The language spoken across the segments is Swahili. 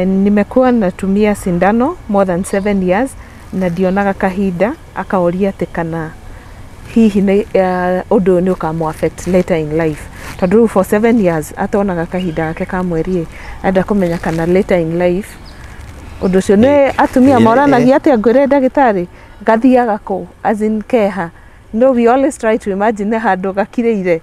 Nimekuwa natumia sindano more than 7 years na ndionaga kahinda akaoria ati kana hihi undu ni ukamu affect later in life. Tondu for 7 years atonaga kahinda gake ka mweri enda kumenya kana later in life undu cio ni atumia moranagia ati ngwire ndagitari gathiaga ku as in keha. No, we always try to imagine handu gakireire.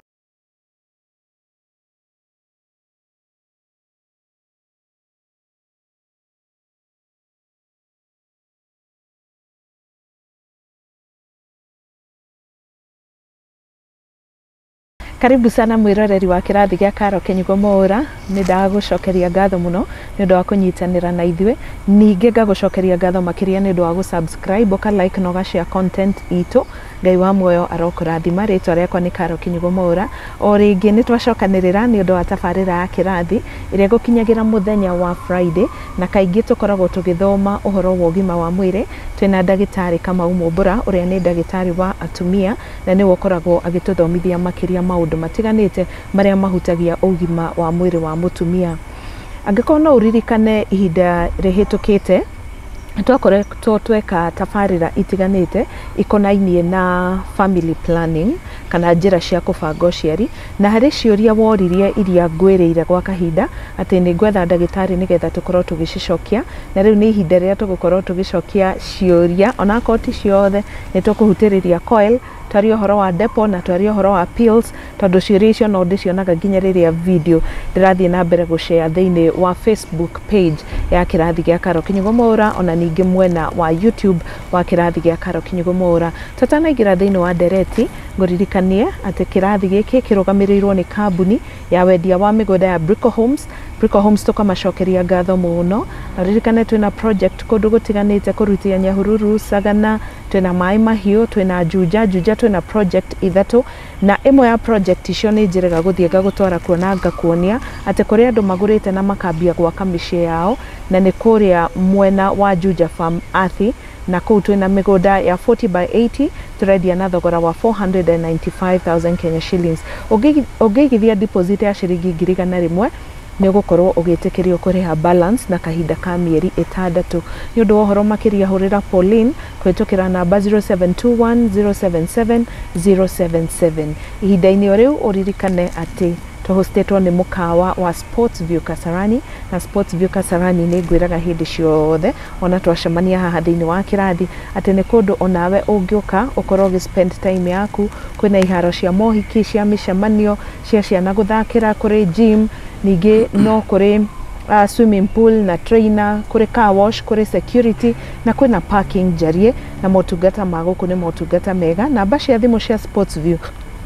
Karibu sana mwiroreri wa Kirathi gya Kinyugo Mwaura. Nindaga gucokeria ngatho muno ni undu wa kunyitanira na ithuĩ. Ninge ngagucokeria ngatho makiria ni undu wa gusubscribe, uka like na ugashare content itu. Ngai wa muoyo arokurathima. Ritwa riakwa ni Kinyugo Mwaura. O ringi ni twacokanirira ni undu wa tabarĩra ya Kirathi iria gukinyagira muthenya wa Friday, na kaingi tukoragwo tugithoma uhoro wa ugima wa mwiri. Twina ndagitari Kamau Mumbura uria ni ndagitari wa atumia na ni ukoragwo agituthomithia makiria maundu matiganite maria mahutagia ugima wa mwiri wa mutumia. Angikorwo no uririkane ihinda rihitukite twakoretwo tweka tabarĩra itiganite ikonainie na family planning kana njĩra cia kubanga ũciari, na harĩ ciũria woririe iria ngwĩrĩire gwa kahinda atĩ nĩ ngwetha ndagĩtarĩ nĩgetha tũkorwo tũgĩcicokia, na rĩu nĩ ihinda rĩrĩa tũgũkorwo tũgĩcokia ciũria onakorwo ti ciothe. Nĩ tũkũhutĩrĩria Coil, twarie ũhoro wa Depo na twarie ũhoro wa pills, tondũ ciũria icio no ndĩcionaga nginya rĩrĩa video ndĩrathiĩ na mbere gũshare thĩinĩ wa Facebook page ya Kirathi gya Kinyugo Mwaura, ona ningĩ mwena wa YouTube wa Kirathi gya Kinyugo Mwaura. Tũtanaingĩra thĩinĩ wa ndereti ngũririkanie atĩ kĩrathi gĩkĩ kĩrũgamĩrĩirwo nĩ kambuni ya wendia wa mĩgũnda ya Brico Homes tukamacokeria ngatho muno. Na ririkane twina project kũndũ gũtiganĩte kũrutia Nyahururu, Sagana, twina Maĩ Mahiũ, twina Juja, twina project ithatu, na ĩmwe ya project icio nĩ njĩrega gũthiĩ ngagũtwara kuona ngakuonia atĩ kũrĩa andũ magũrĩte na makambia gwaka mĩciĩ yao, na nĩ kũrĩa mwena wa Juja Farm Athi, na kũu twina mĩgũnda ya 40 by 80 tũrendia na thogora wa 495,000 Kenya shillings. Ũngĩigithia deposit ya ciringi 100,000 nĩ ũgũkorwo ũgĩtĩkĩrio kũrĩha balance na kahinda ka mĩeri 6. Nĩ ũndũ wa ũhoro makĩria hũrĩra Pauline kũhĩtũkĩra namba 0721077077. Ihinda-inĩ o rĩu ũririkane atĩ tũhostetwo nĩ mũkawa wa Sports View Kasarani, na Sports View Kasarani nĩ ngwĩraga hĩndĩ ciothe ona twacemania haha thĩinĩ wa kĩrathi atĩ nĩ kũndũ onawe ũngĩũka ũkorwo ũgĩ-spend time yaku. Kwĩna iharo cia mohiki, cia mĩcemanio, cia ciana gũthakĩra, kũrĩ gym, ningĩ no kũrĩ swimming pool na trainer, kũrĩ car wash, kũrĩ security, na kwĩna parking njarie, na motungata ma gũkũ nĩ motungata mega. Namba cia thimũ cia Sports View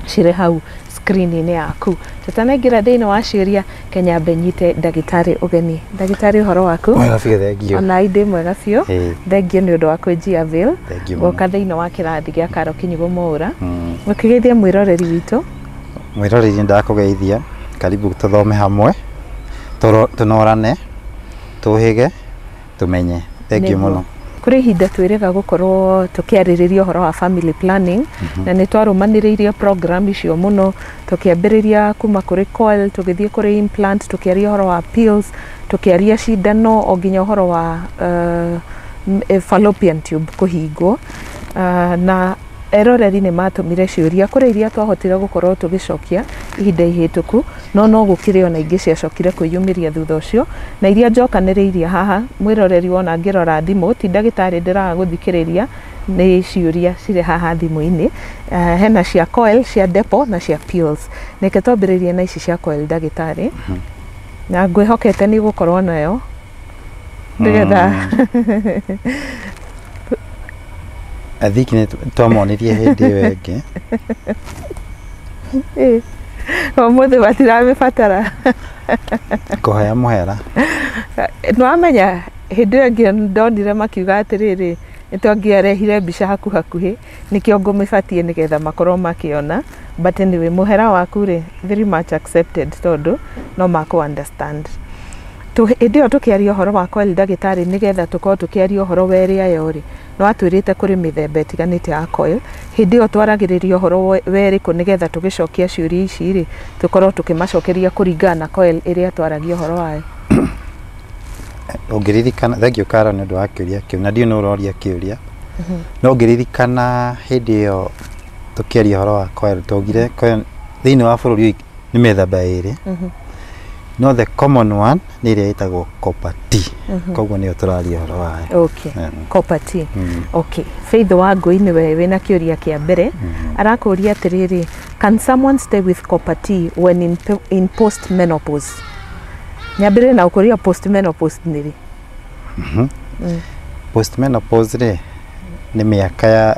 cirĩ hau screen-inĩ yaku. Tũtanaingĩra thĩinĩ wa ciũria Kenya benyite ndagĩtarĩ ũgeni. Ndagĩtarĩ ũhoro waku? Mwega biũ, thengio. Ona indĩ mwega biũ. Thengio nĩ ũndũ wa kwĩnjia Avail goka thĩinĩ wa Kirathi gya Kinyugo Mwaura. Mũkĩgeithia mwĩroreri witũ. Mwĩroreri ndakũgeithia, karibu tũthome hamwe, tũnorane, tũhĩge, tũmenye. Thengio mũno. Kũrĩ ihinda twĩrĩga gũkorwo tũkĩarĩrĩria ũhoro wa family planning, na nĩ twarũmanĩrĩirie program icio mũno, tũkĩambĩrĩria kuma kũrĩ Coil, tũgĩthiĩ kũrĩ implant, tũkĩaria ũhoro wa pills, tũkĩaria cindano, o nginya ũhoro wa fallopian tube kũhingwo, na eroreri nĩ matũmire ciũria. Kũrĩ iria twahotire gũkorwo tũgĩcokia ihinda ihĩtũku, no gũkĩrĩ ona ingĩ ciacokire kwĩyumĩria thutha ũcio, na iria njokanĩrĩirie haha mwĩroreri wona ngĩrora thimũ ti ndagĩtarĩ ndĩraga gũthikĩrĩria, nĩ ciũria cirĩ haha thimũ-inĩ. Hena cia Coil, cia Depo na cia pills. Nĩke twambĩrĩrie na ici cia Coil ndagĩtarĩ, na ngwĩhokete nĩ gũkorwo nayo nĩgetha athiki nĩ twamonirie hĩndĩ ĩyo ĩngĩ. Ũmũthĩ matiramĩbatara kũhaya mũhera. Nĩwamenya hĩndĩ ĩyo ĩngĩ ndonire makiuga atĩrĩrĩ nĩtwangĩarehire mbica hakuhĩ, nĩkĩo ngũmĩbatie nĩgetha makorwo makĩona, but anyway mũhera waku rĩ very much accepted, tondũ no makũ understand. Hĩndĩ ĩyo tũkĩaria ũhoro wa Coil ndagĩtarĩ nĩgetha tũkorwo tũkĩaria ũhoro wa ĩrĩa yori, no atwĩrĩte kũrĩ mĩthemba ĩtiganĩte ya Coil. Hĩndĩ ĩyo twaragĩrĩria ũhoro werĩkũ nĩgetha tũgĩcokia ciũria ici rĩ tũkorwo tũkĩmacokeria kũringana na Coil ĩrĩa twaragia ũhoro wayo. ongeririkana thagio kara nĩ ũndũ wa kĩũria kĩu na ndiũ no ũroria kĩũria no ongeririkana hĩndĩ ĩyo tũkĩaria ũhoro wa Coil twaugire Coil thĩinĩ wa bũrũri nĩ mĩthemba ĩrĩ no the common one nĩ ĩrĩa ĩtagwo copper tea koguo nĩyo tũraria ũhoro wayo. Okay, copper tea. Okay, Faith wa Ngui nĩwe wĩna kĩũria kĩa mbere arakũria atĩrĩrĩ, can someone stay with copper tea when in post menopause? Nyambĩrĩrie na ũkũria post menopause nĩ rĩ? Post menopause rĩ nĩ mĩaka ya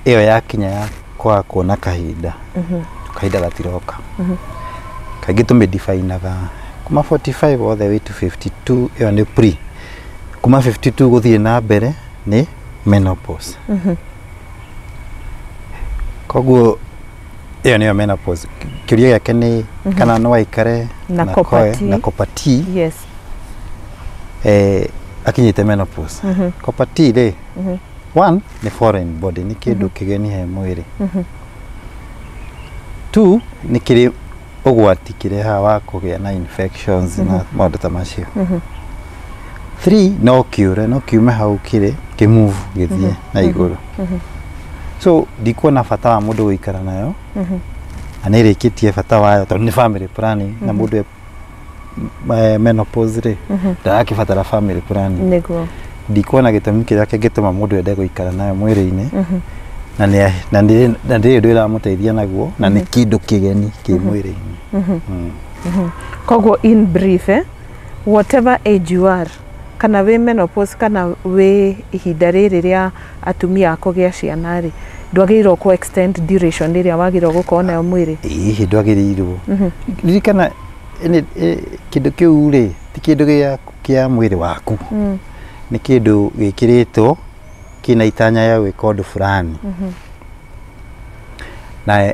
ĩyo yakinya ya kwa kuona kahinda kahinda gatiroka kaingĩ tũmĩdefinaga kuma 45 all the way to 52 ĩyo nĩ pre kuma 52 gũthiĩ na mbere nĩ menopause koguo ĩyo nĩyo menopause. Kĩũria gĩake nĩ kana no aikare na copper tea yes akinyite menopause. Copper tea rĩ one nĩ foreign body nĩ kĩndũ kĩgeni he mwĩrĩ. Two nĩ kĩrĩ ũgwati kĩreha wa kũgĩa na infections na maũndũ ta macio. Three no kiure no kiume hau kĩrĩ kĩmove gĩthiĩ na igũrũ. So ndikuona bata wa mũndũ gũikara nayo na nĩ ĩrĩkĩtie bata wayo tondũ nĩ family planning na mũndũ menopause rĩ ndagakĩbatara family planning. Nĩguo Ndikuona gĩtũmi kĩrĩa kĩngĩtũma mũndũ ende gũikara nayo mwĩrĩ-inĩ na ndĩ ũndũ ĩramũteithia naguo na nĩ kĩndũ kĩgeni kĩ mwĩrĩ-inĩ. Koguo in brief whatever age you are kana wĩ menopause kana wĩ ihinda rĩrĩ rĩa atumia kũgĩa ciana rĩ ndwagĩrĩirwo ku extend duration ĩrĩa wagĩrĩirwo gũkorwo nayo mwĩrĩ. Hihi ndwagĩrĩirwo ririkana kĩndũ kĩu rĩ ti kĩndũ kĩa mwĩrĩ waku nĩ kĩndũ gĩkĩrĩtwo kĩna itanya ya gwĩka ũndũ fulani na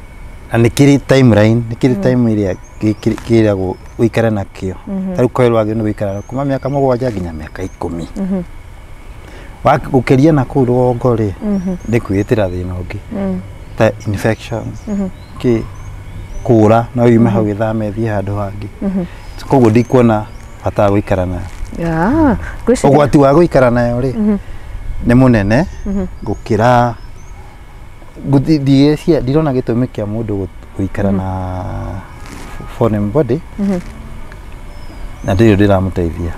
nĩ kĩrĩ timeline nĩ kĩrĩ time ĩrĩa kĩragwo ũikare nakĩo. Tarĩu Coil wagĩrĩirwo nĩ gũikara kuma mĩaka 7 nginya mĩaka 10 gũkĩria na kũu rũgongo rĩ nĩ kwĩĩtĩra thĩna ũngĩ ta infections kũra no yume hau gĩthame thiĩ handũ hangĩ. Koguo ndikuona bata wa gũikara nayo. Ũgwati wa gũikara nayo rĩ nĩ mũnene gũkĩra ndirona gĩtũmi kĩa mũndũ gũikara na foreign body na ndĩrĩ ndĩramũteithia.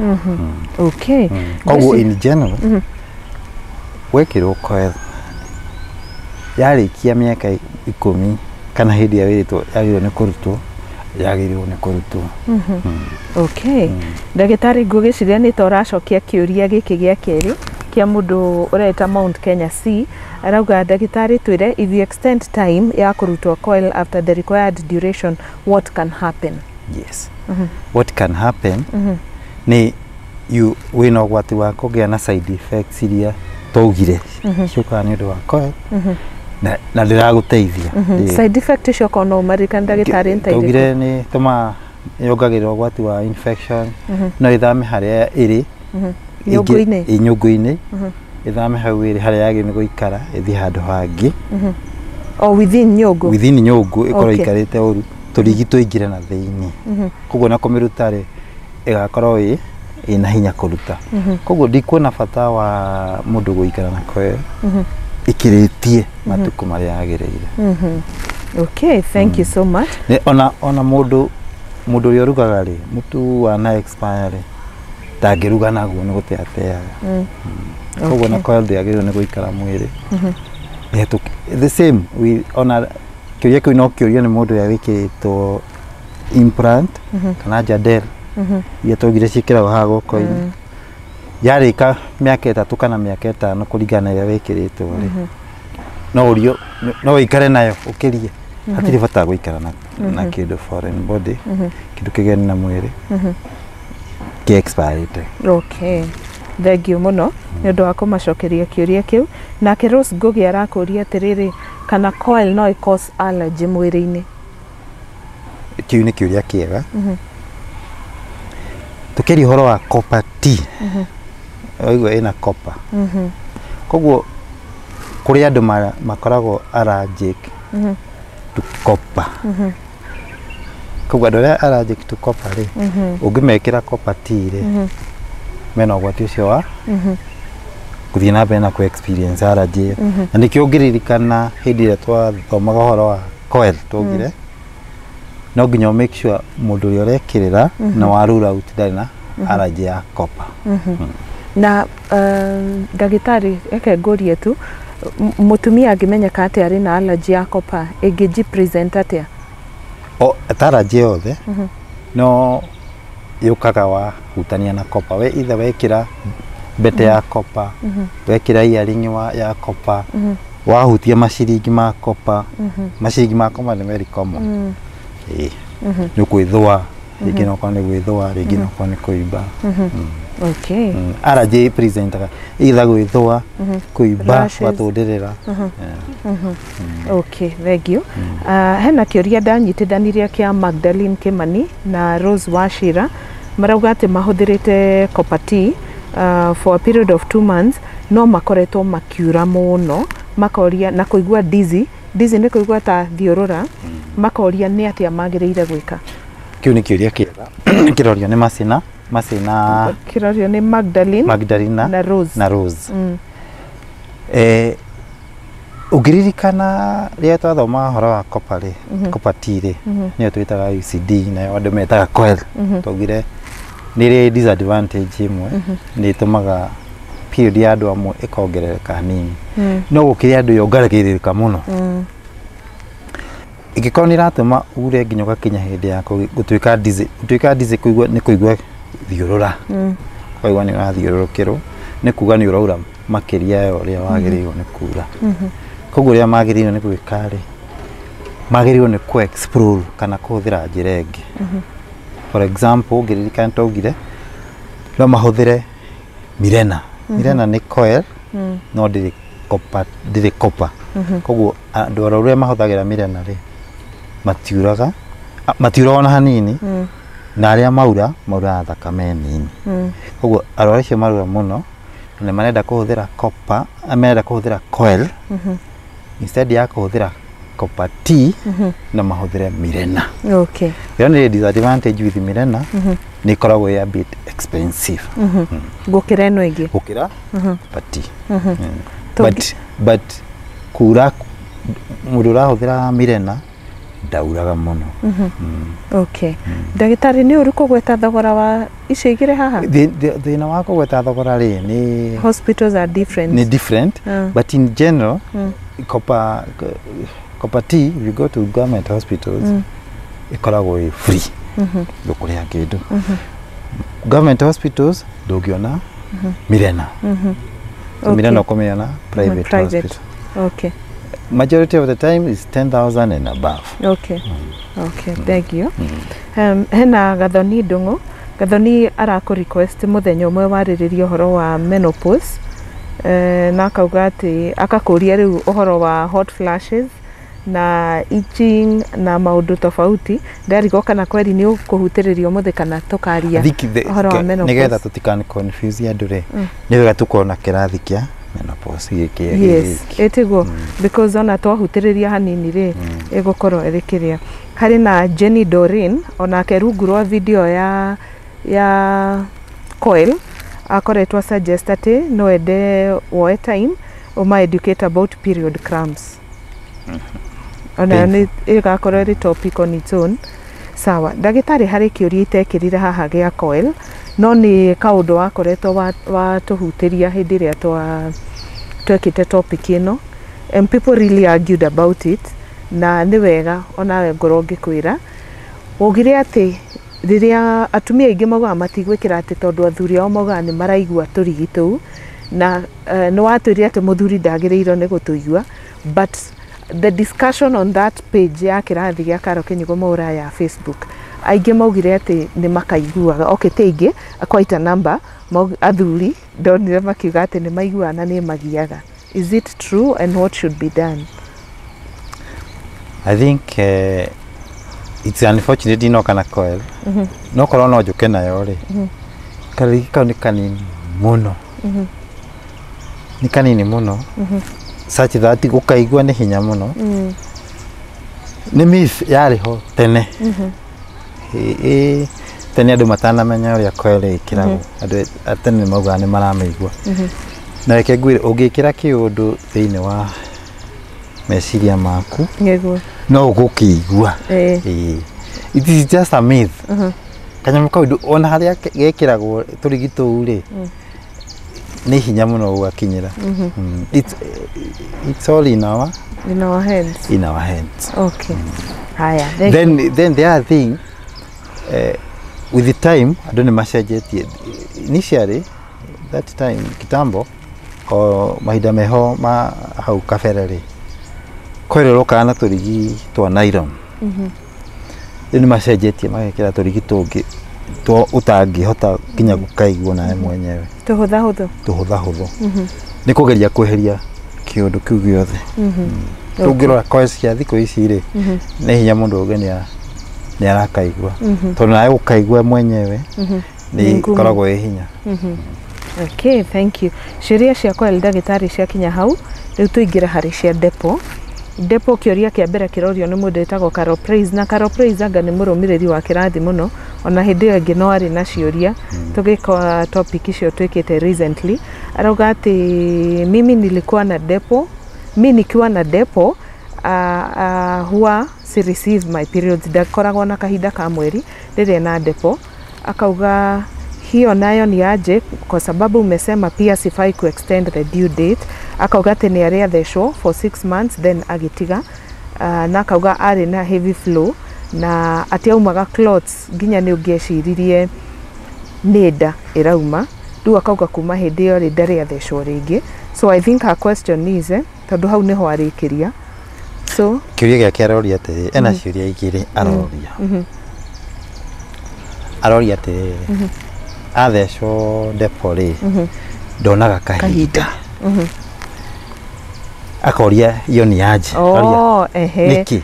Okay. Koguo in general gwekĩrwo Coil yarĩkia mĩaka 10 kana hĩndĩ ĩrĩa wĩrĩtwo yagĩrĩirwo nĩ kũrutwo yagĩrĩirwo nĩ kũrutwo. Okay. Ndagĩtarĩ ngũgĩciria nĩ ta ũracokia kĩũria gĩkĩ gĩa kerĩ kia mũndũ ũreta Mount Kenya C arauga ndagĩtarĩ twĩre if you extend time ya kũrutwo Coil after the required duration what can happen? Yes. What can happen nĩ wĩna ũgwati wa kũgĩa na side effects iria twaugire ciũkaga nĩ ũndũ wa Coil na ndĩragũteithia. Side effect icio ko no marika ndagĩtarĩ nteithĩke. Twaugire nĩ tũma yongagĩrĩra ũgwati wa infection no ĩthame harĩa ĩrĩ nyũngũ-inĩ ĩthame hau ĩrĩ harĩa yagĩrĩirwo nĩ gũikara ĩthiĩ handũ hangĩ o within nyũngũ ĩkorwo ikarĩte ũru tũrigi tũingĩre na thĩinĩ. Koguo na kũmĩruta rĩ ĩgakorwo ĩna hinya kũruta. Koguo ndikuona bata wa mũndũ gũikara na Coil ikĩrĩtie matukũ marĩa yagĩrĩire. Okay, thank you so much. Ona mũndũ ũrĩa ũrugaga rĩ mũtu wa na expire ndangĩruga naguo nĩ gũteateaga. Koguo na Coil ndĩagĩrĩirwo nĩ gũikara mwĩrĩ. The same ona kĩũria kĩu no kĩũria nĩ mũndũ ũrĩa wĩkĩrĩtwo implant kana jadel iria twaugire ciĩkĩragwo haha gũoko-inĩ yarĩka mĩaka 3 kana mĩaka 5 kũringana na ĩrĩa wĩkĩrĩtwo rĩ no ũikare nayo ũkĩrie hatirĩ bata gũikara na kĩndũ foreign body kĩndũ kĩgeni na mwĩrĩ kĩ expired. Okay. Thengio mũno nĩ ũndũ wa kũmacokeria kĩũria kĩu. Nake Rose Ngugi arakũria atĩrĩrĩ kana Coil no cause allergy mwĩrĩ-inĩ? Kĩu nĩ kĩũria kĩega. Tũkĩria ũhoro wa copper tea oigua ĩna copper. Koguo kũrĩ andũ makoragwo allergic to copper. Koguo andũ arĩa allergic to copper rĩ ũngĩmekĩra copper tea rĩ mena ũgwati ũcio wa gũthiĩ na mbere na kũ experience allergy na nĩkĩo ngĩririkana hĩndĩ ĩrĩa twathomaga ũhoro wa Coil twaugire no nginya make sure mũndũ ũrĩa ũrekĩrĩra na wa rule out ndarĩ na allergy ya copper. Na ndagĩtarĩ eke ngũrie tu mũtumia angĩmenyeka atĩ arĩ na allergy ya copper ĩngĩji present atĩa? Allergy yothe no yukaga wa hutania na copper we either wekĩra bete ya copper wekĩra earring ya copper wahutia maciringi ma copper maciringi ma copper nĩ very common nĩ kwĩthũa rĩngĩ no kwa nĩ gwĩthũa rĩngĩ no kwa nĩ kũimba. Okay. Allergy presentaga either gwĩthũa kũimba watũndĩrĩra. Okay, thank you. Hena kĩũria ndanyitithanirie kĩa Magdalene Kimani na Rose Wachira marauga atĩ mahũthĩrĩte copper tea for a period of 2 months no makoretwo makiura mũno makoria na kũigua dizzy nĩ kũigua ta thiũrũra makoria nĩ atĩa magĩrĩire gwĩka. Kĩu nĩ kĩũria kĩega kĩrorio nĩ Macina kĩrorio nĩ Magdalene na Rose. Ũngĩririkana rĩrĩa twathomaga ũhoro wa copper tea rĩ nĩyo twĩtaga UCD nayo andũ metaga Coil twaugire nĩrĩ disadvantage imwe nĩ ĩtũmaga period ya andũ amwe ĩkongerereka hanini no gũkĩrĩ andũ yongerereka mũno ĩngĩkorwo nĩ ĩratũma ure nginya ũgakinya hĩndĩ ya gũtuĩka dizzy kũigua nĩ kũigua thiũrũra kũigua nĩ ũrathiũrũrũkĩrwo nĩ kuga nĩ ũraura makĩria ya ũrĩa wagĩrĩirwo nĩ kuura. Koguo ũrĩa magĩrĩirwo nĩ gwĩka rĩ magĩrĩirwo nĩ kũ explore kana kũhũthĩra njĩra ĩngĩ. For example ngĩririkana twaugire no mahũthĩre Mirena nĩ Coil no ndĩrĩ copper koguo andũ arĩa mahũthagĩra Mirena rĩ matiuraga na hanini na arĩa maura thakame nini koguo arĩa acio maura mũno nĩ marenda kũhũthĩra copper marenda kũhũthĩra Coil instead ya kũhũthĩra copper tea na mahũthĩre Mirena. Okay. Yo nĩ disadvantage with Mirena nĩ koragwo a bit expensive gũkĩra ĩno ĩngĩ gũkĩra copper tea but kura mũndũ ũrahũthĩra Mirena ndauraga mũno. Okay. Ndagĩtarĩ nĩ ũrĩ kũgweta thogora wa icio igĩrĩ haha? Thĩna wa kũgweta thogora rĩ nĩ hospitals are different. Ni different but in general copper tea if you go to government hospitals ikoragwo free ndũkũrĩha kĩndũ. Government hospitals ndũngĩona Mirena Mirena ũkũmĩona private hospital. Okay. Majority of the time is 10,000 and above. Okay. Okay, thank you. Hena Gathoni Ndung'u. Gathoni arakũ request mũthenya ũmwe warĩrĩria ũhoro wa menopause na akauga atĩ akakũria rĩu ũhoro wa hot flashes na itching na maũndũ tofauti ndarigwo kana kweri nĩ ũkũhutĩrĩrio mũthĩ kana tũkaria ũhoro wa menopause nĩgetha tũtikani confuse andũ rĩ nĩ wega tũkorwo na kĩrathi kĩa menopause gĩkĩ. Yes, ĩtiguo because ona twahutĩrĩria hanini rĩ ĩgũkorwo ĩrĩ kĩrĩa. Harĩ na Jenny Doreen onake rungu rwa video ya Coil akoretwo suggest atĩ no ende woe time ũma educate about period cramps. Ona nĩ ĩgakorwo ĩrĩ topic on its own. Sawa, ndagĩtarĩ harĩ kĩũria itekĩrire haha gĩa Coil no nĩ kaũndũ wakoretwo watũhutĩria hĩndĩ ĩrĩa twekĩte topic ĩno and people really argued about it na nĩ wega onawe ngorwo ngĩkwĩra ũgire atĩ rĩrĩa atumia aingĩ maugaga matigwĩkĩra atĩ tondũ athuri ao maugaga nĩ maraigua tũrigitũ na nĩ watwĩrire atĩ mũthuri ndagĩrĩirwo nĩ gũtũigua but the discussion on that page ya kĩrathi gĩa Karo Kinyugo Mwaura ya Facebook aingĩ maugire atĩ nĩ makaiguaga okay teingĩ quite a number athuri ndonire makiuga atĩ nĩ maiguaga na nĩ magiaga. Is it true and what should be done? I think it's unfortunate no kana Coil no korwo no njũke nayo rĩ karigikao nĩ kanini mũno nĩ kanini mũno such that gũkaigua nĩ hinya mũno nĩ myth yarĩ ho tene tene andu matanamenya uria Coil ikiragwo andu atene mauga ni marameigua na reke ngwire ungikira kiundu thiini wa meciria maku no ugukigua it is just a myth kanyamu kau ona haria gekiragwo turigito uri ni hinya muno ugakinyira it's all in our heads okay haya then the other thing with the time I don't macenjetie initially that time kitambo o mahinda meho ma hau kabereri Coil rokana turigi twa nylon ni macenjetie magekira turigi tungi to utangihota kinya gukaigwo nawe mwenyewe tuhutha huthu ni kugeria kweheria kiundu kiu giothe tungirora Coil cia thiko ici ri ni hinya mundu ugenia ni arakaigwa tondu nawe ukaigwa mwenyewe ni koragwo hinya okay thank you sheria cia Coil ndagitari cia kinya hau riu tuingira hari cia Depo kioria kia mbere kirorio ni mundu etagwo Praise na Praise anga ni murumiriri wa Kirathi muno ona hindi iyo ingi no ari na cioria tugika topic icio twikite recently arauga ati mimi nikiwa na Depo huwa si receive my periods ndakoragwo na kahinda ka mweri rire na Depo akauga hiyo nayo ni aje kwa sababu umesema pia sifai ku extend the due date akauga teni area the show for 6 months then agitiga na akauga ari na heavy flow na ati aumaga clothes ginya ni ungeciiririe nida irauma du akauga kuma hindi iyo ri ndari the show ringi so I think her question is tondu hau niho arikiria so kiuria giake aroria ati ena ciuria igiri aroria ati athecwo Depo ri ndonaga kahinda akoria hiyo ni aje niki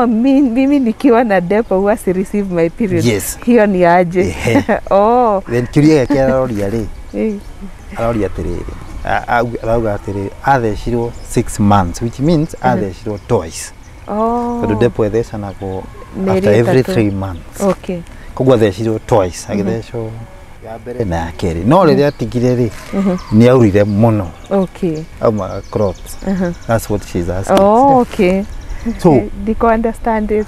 mimi nikiwa na Depo huwa si receive my period hiyo ni aje then kiuria yake aroria ri aroria atiriri arauga atiriri athecirwo 6 months which means athecirwo twice tondu Depo ethecanago after every 3 months koguo athecirwo twice agithecwo ya mbere na ya keri no riria atigire ri ni aurire muno auma crops that's what she's asking so diko understand it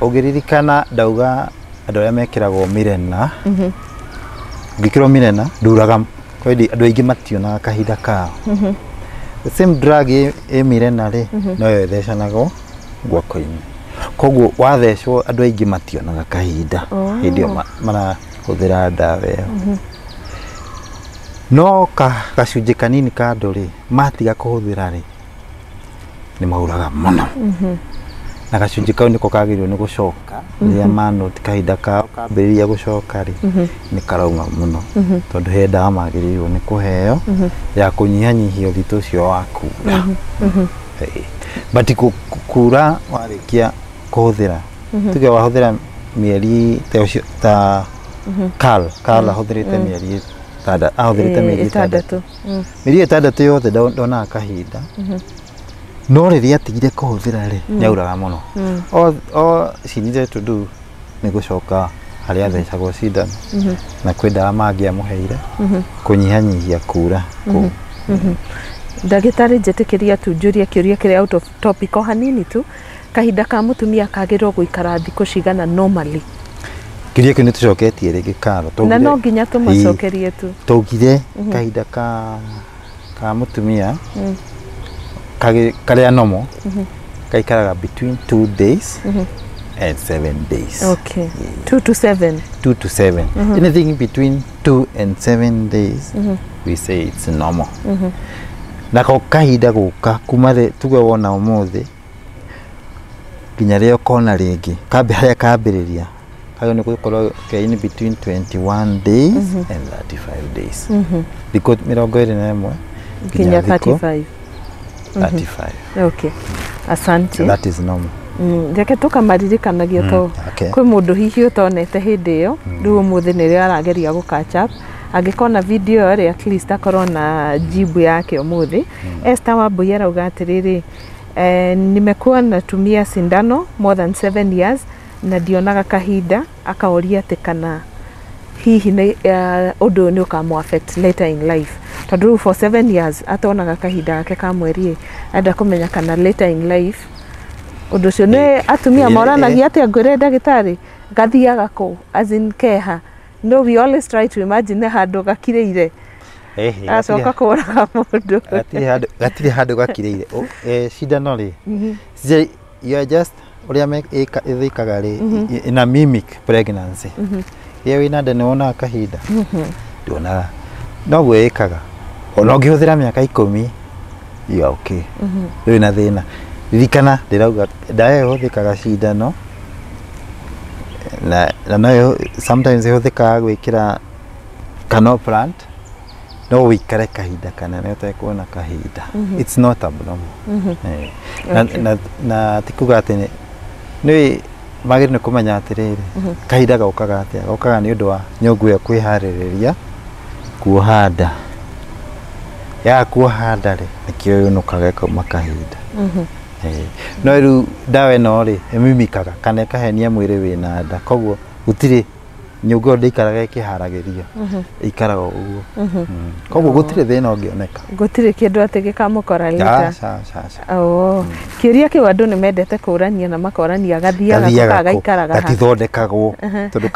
ugiririkana ndauga andu aria mekiragwo mirena ngikirwo mirena nduraga kwedi andu aingi mationa kahinda kao the same drug mirena ri no yethecanago gwako-ini koguo wathecwo andu aingi mationaga kahinda hindio mana huthira ndawa iyo no gacunji kanini ka nduri matiga kuhuthira ri ni mauraga muno na gacunji kau niko kagirirwo ni gucoka riria manoti kahinda kao kambiriria gucoka ri ni karauma muno tondu he ndawa magirirwo ni kuheo ya kunyihanyihia uritu ucio wa kura but kura warikia kuhuthira tuge wahuthira mieri ta Carl ahuthirite mieri mieri itandatu yothe ndona kahinda no riria atigire kuhuthira ri nyauraga muno all she needed to do ni gucoka haria athecagwo cindano na kwenda mangiamuheire kunyihanyihia kura ndagitari njetikiria tu njuria kiuria kiri out of topic o hanini tu kahinda ka mutumia kagirwo guikara thikũ cigana normally kiuria kiu nitucoketie ringi Karo na no nginya tumacokerie tu tugire kahinda ka mutumia karia nomo kaikaraga between 2 days and 7 days 2 to 7 anything between 2 and 7 days we say it's normal na kahinda guka kuma tuge wona umuthi kinya rio kona ringi kambe haria kambiriria kayo ni gukorwo in between 21 days and 35 days because mirongo iri na imwe kinya 35 asante that is normal reke tukamaririkanagio to kwi mundu hihi utonete hindi iyo riu umuthi ni rio arageria gu catch up angikona video ri at least akorwo na jibu yake umuthi Esther Wambui arauga atiriri nimekuwa natumia sindano more than 7 years na ndionaga kahinda akaoria ati kana hihi ni undu ni ukamu affect later in life tondu for 7 years atonaga kahinda gake ka mweri enda kumenya kana later in life undu cio ni atumia moranagia ati ngwire ndagitari gathiaga ku as in keha no we always try to imagine handu gakireire acoka kuraga mundu gatire handu gakireire cindano ri you are just uria ithikaga ri in a mimic pregnancy ye wina nda niwona kahinda ndona no gwikaga ona ngihuthira miaka 10 ya okay riu na thina ririkana ndirauga ndae huthikaga cindano na nayo sometimes huthikaga gwikira canal plant no wikare kahinda kana ne utakuona kahinda it's not abnormal na tikuga ati ni magiri ni kumenya atiriri kahinda gaukaga atia gaukaga ni undu wa nyongu ya kwihaririria kuohanda ya kuohanda ri nikio yunukaga kauma kahinda no riu dawa no ri emimikaga kana kahenia mwiri wina nda koguo gutiri nyongu ndikaraga ikiharagirio ikaraga uguo koguo gutiri thina ungioneka gutiri kindu ati gikamukora lita kiuria kiu andu ni mendete kurania na makorania gathiaga gaikaraga gatithondekagwo tondu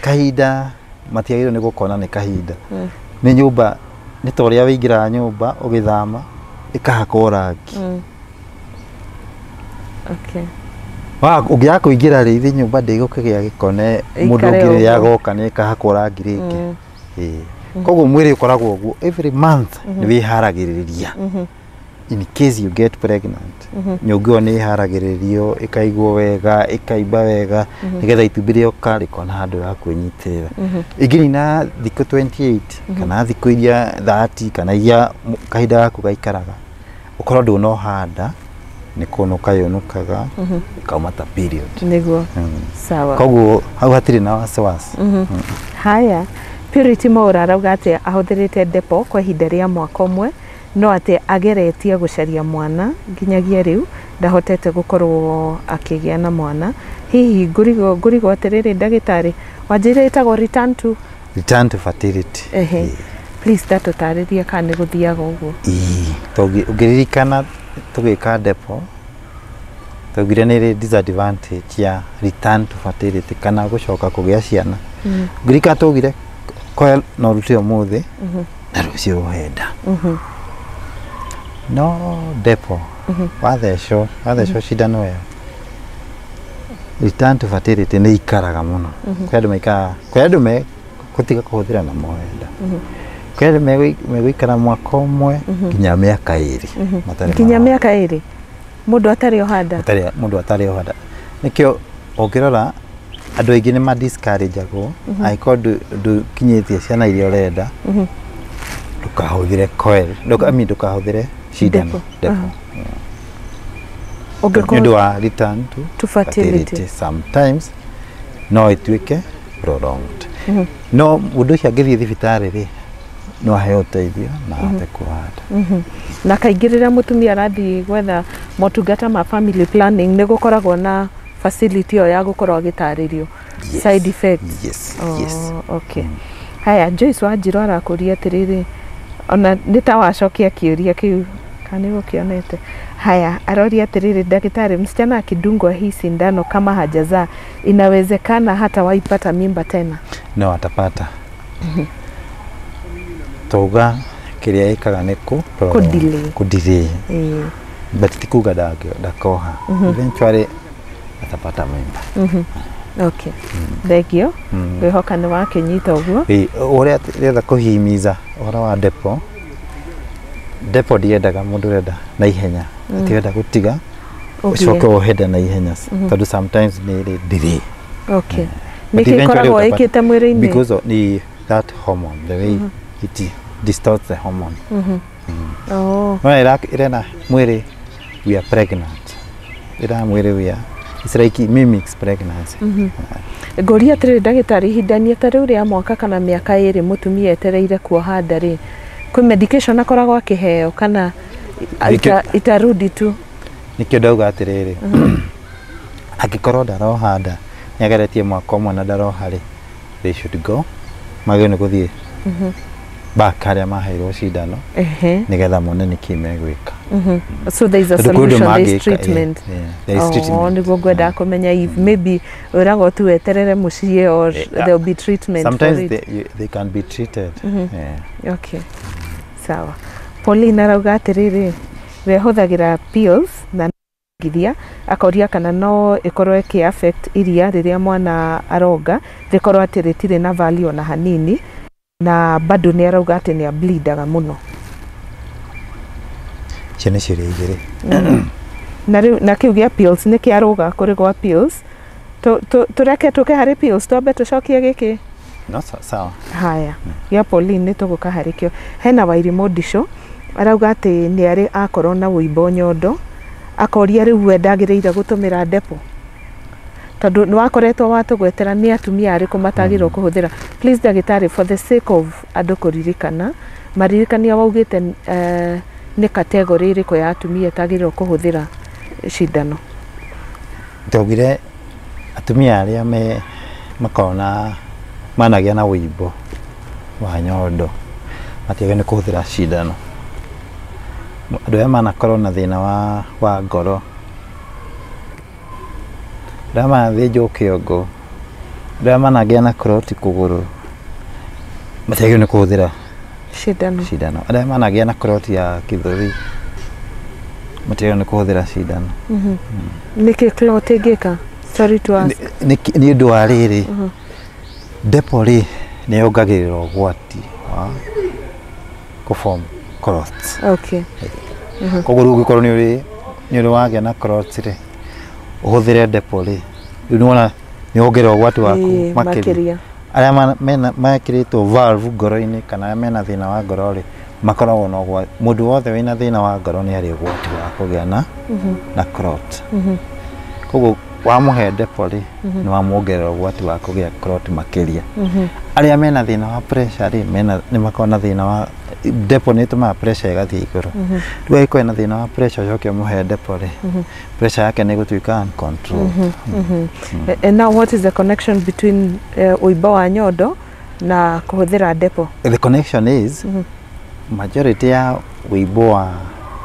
kahinda matiagirwo ni gukona ni kahinda ni nyumba ni toria wingira nyumba ugithama ikahakwo rangi okay ungiya kuingira rithi nyumba ndigukigia gikone mundu ngiri yagoka ni kahakwo rangi ringi koguo mwiri ukoragwo uguo every month ni wiharagiriria in case you get pregnant nyongu ni iharagiririo ikaigwo wega ikaimba wega nigetha itumbire ukarikona handu ya kwinyitirira igini na thiku 28 kana thiku iria 30 kana iria kahinda gaku gaikaraga ukorwo ndu handa ni kunuka yunukaga kaumata period niguo sawa koguo hau hatiri na wasiwasi haya Purity Mwaura arauga ati ahuthirite Depo kwa ihinda ria mwaka umwe no ati ageretie gucaria mwana nginyagia riu ndahotete gukorwo akigia na mwana hihi ngurigo atiriri ndagitari wanjire itagwo return to fertility please tatutaririe kana ni guthiaga uguo ugiririkana tugika Depo tugire ni disadvantage ya return to fertility kana gucoka kugia ciana ngirika tugire Coil no ruti umuthi na rucio henda no Depo wathesho cindano yo return to fertility ni ikaraga muno kwa andu me kutiga kuhuthira na moenda kwa andu megwikara mwaka umwe nginya miaka 2 nginya miaka 2 mundu atari ohanda nikio ongirora andu aingi ni ma discourage ago aiko du kinyitie ciana iria urenda dukahuthire Coil dukahuthire cindano Depo ndu wa return to fertility sometimes no ituike prolonged no mundu ucio angithie thibitari ri no aheo teithio na ate kuhanda na kaingirira mutumia arathi gwetha motungata ma family planning ni gukoragwo na facility ya gukorwo agitaririo side effects yes okay haya Joyce Wanjiru arakuria atiriri ona nitawacokia kiuria kiu kana gukionete haya aroria atiriri daktari msichana akidungwa hii sindano kama hajazaa inawezekana hata waipata mimba tena no atapata toga kiria ikaga niku kudelay but tikuga dakoha eventually atapata mimba okay thegio wihoka ni wakinyita uguo uria retha kuhimiza uhoro wa Depo diendaga mundu renda na ihenya atienda gutiga ucoke uhenda na ihenya tondu sometimes ni delay okay nikikoragwo ikite mwiri-ini because of that hormone the way it distorts the hormone irena mwiri we are pregnant ira mwiri we are it's like mimics pregnancy ngoria atiri ndagitari hindania tari uria mwaka kana miaka 2 mutumia etereire kuohanda ri kwi medication akoragwo akiheo kana itarudi tu nikio ndauga atiriri akikorwo ndarohanda Nĩageretie mwaka ũmwe na ndaroharĩ. They should go. Magĩrĩirwo nĩ gũthiĩ back harĩa maheirwo cindano nĩgetha mone nĩkĩ megwĩka. So there is a solution, there is treatment. There is treatment. Nĩguo ngwenda kũmenya if maybe ũragwo tu weterere mũciĩ or there will be treatment. Sometimes they can be treated. Okay. Sawa. Pauline arauga atĩrĩrĩ, we hũthagĩra pills na githia akoria kana no ikorwo ĩkĩ affect iria rĩrĩa mwana aronga rĩkorwo atĩ rĩtirĩ na value na hanini na bado nĩ arauga atĩ nĩ bleedaga mũno. Ciana ciĩrĩ igĩrĩ. Na kĩu gĩa pills nĩ kĩarũga kũrĩ gwa pills. Tũreke tũke harĩ pills twambe tũcokie gĩkĩ. No, sawa. Haya. Gĩa Pauline nĩ tũgũka harĩ kĩo. Hena Wairimũ Ndicũ arauga atĩ nĩ arĩ akorwo na wũimbo nyondo. Akoria rĩu we ndagĩrĩire gũtũmĩra Depo. Tondũ nĩ wakoretwo watũgwetera nĩ atumia arĩkũ matagĩrĩirwo kũhũthĩra. Please ndagĩtarĩ, for the sake of andũ kũririkana, maririkania waugĩte nĩ category ĩrĩkũ ya atumia itagĩrĩirwo kũhũthĩra cindano. Twaugire atumia arĩa makona managĩa na wũimbo wa nyondo matiagĩrĩirwo nĩ kũhũthĩra cindano. Andũ arĩa manakorwo na thĩna wa ngoro, arĩa manathĩnjwo kĩongo, arĩa managĩa na clot kũgũrũ matiagĩrĩirwo nĩ kũhũthĩra cindano. Arĩa managĩa na clot ya gĩthũri matiagĩrĩirwo nĩ kũhũthĩra cindano. Nĩkĩ clot ĩngĩka? Sorry to ask. Nĩ ũndũ wa rĩrĩ, Depo nĩ yongagĩrĩra ũgwati wa kũform clots. Okay. Koguo rĩu ũngĩkorwo nĩ ũrĩ wagĩa na clots rĩ, ũhũthĩre Depo rĩ, rĩu nĩwona nĩ wongerera ũgwati waku makĩria. Arĩa mekĩrĩtwo valve ngoro-inĩ kana arĩa mena thĩna wa ngoro rĩ, makoragwo na ũgwati. Mũndũ wothe wĩna thĩna wa ngoro nĩ arĩ ũgwati wa kũgĩa na clot. Koguo wamũhe Depo rĩ, nĩ wamwongerera ũgwati wa kũgĩa clot makĩria. Arĩa mena thĩna wa pressure rĩ, nĩ makoragwo na thĩna wa Depo nĩ ĩtũmaga pressure ĩgathiĩ igũrũ. Rĩu angĩkorwo na thĩna wa pressure ũcoke ũmũhe Depo rĩ, pressure yake nĩ ĩgũtuĩka uncontrolled. And now what is the connection between ũimbo wa nyondo na kũhũthĩra Depo? The connection is majority ya ũimbo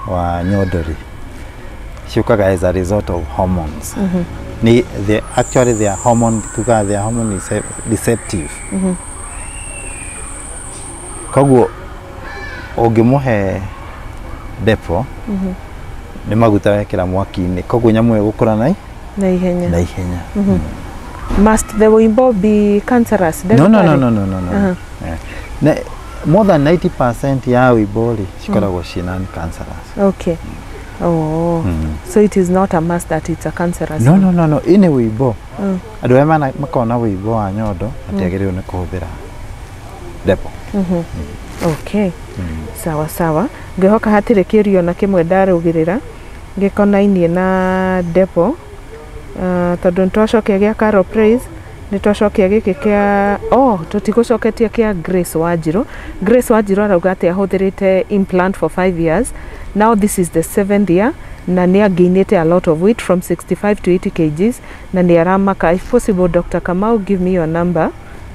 wa nyondo rĩ ciũkaga as a result of hormones. Actually they are hormone receptive. Koguo ũngĩmũhe Depo nĩ maguta wekĩra mwaki-inĩ, koguo nyamũ ĩgũkũra na ihenya. Must the wimbo be cancerous? No. More than 90% ya wimbo rĩ cikoragwo ciĩna cancerous. Okay. So it is not a must that it's a cancerous. No. Ini wimbo. Andũ arĩa makoragwo na wimbo wa nyondo matiagĩrĩirwo nĩ kũhũthĩra Depo. Okay. Sawa. Ngĩhoka hatirĩ kĩũrio na kĩmwe ndarũgĩrĩra gĩkonainie na Depo. Tondũ nĩtwacokia gĩa Carol Praise, nĩtwacokia gĩkĩ kĩa tũtigũcoketia kĩa Grace Wanjirũ. Grace Wanjirũ arauga atĩ ahũthĩrĩte implant for 5 years. Now this is the 7th year na nĩ againĩte a lot of weight from 65 to 80 kgs na nĩ aramaka. If possible, Dr. Kamau, give me your number.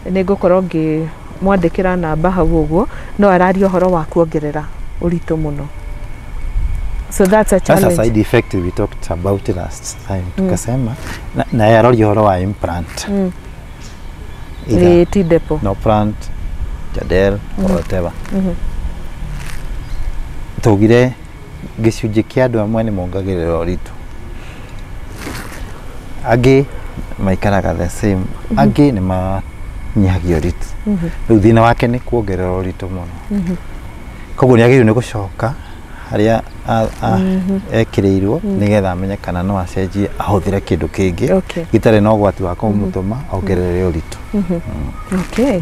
Nĩngũkorwo ngĩmwandĩkĩra namba hau ũguo, no araria ũhoro wa kuongerera ũritũ mũno. So that's a challenge. That's a side effect we talked about last time. Tukasema na yaroria ũhoro wa implant. Ti Depo. No plant, Jadel, or whatever. Tugire gĩcunjĩ kĩa andũ amwe nĩ mongagĩrĩra ũritũ. Angĩ maikaraga the same. Angĩ nĩ manyihagia ũritũ. Rĩu thĩna wake nĩ kuongerera ũritũ mũno. Koguo nĩ agĩrĩirwo nĩ gũcoka harĩa ekĩrĩirwo nĩgetha amenye kana no acenjie ahũthĩre kĩndũ kĩngĩ gĩtarĩ na ũgwati wa kũmũtũma ongerere ũritũ. Okay.